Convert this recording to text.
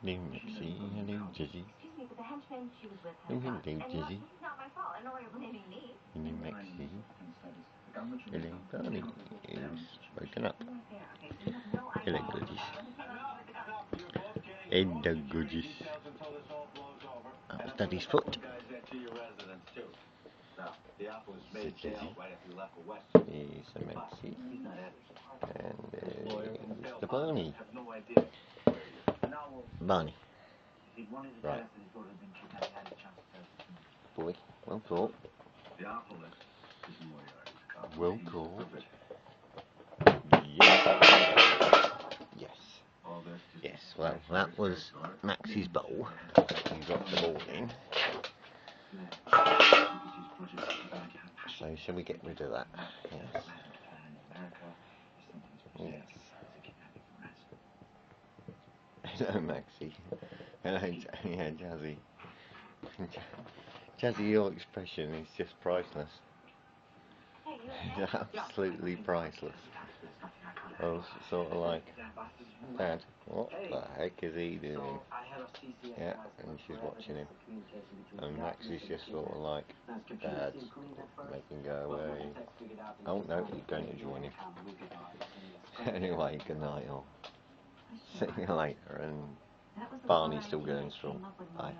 Hello, Maxie. Hello, Jizzy. Oh, hello, Jizzy. Hello, Maxie. Hello, Barney. Who's woken up? Hello, goodies. Hello, goodies. That was Daddy's foot. So Jizzy. Here's the Maxie. And Mr. Barney. Barney. Right. Boy, well caught. Well caught. Yes. Yes, well, that was Maxie's bowl. He dropped the ball in. So, shall we get rid of that? Yes. Yes. Hello, Maxie. Hello, yeah, Jazzy. Jazzy, your expression is just priceless. Absolutely priceless. I was sort of like, Dad, what the heck is he doing? Yeah, and she's watching him. And Max is just sort of like, Dad, make him go away. Oh no, he's going to join him. Anyway, good night all. See you later, and Barney's still going strong. Bye.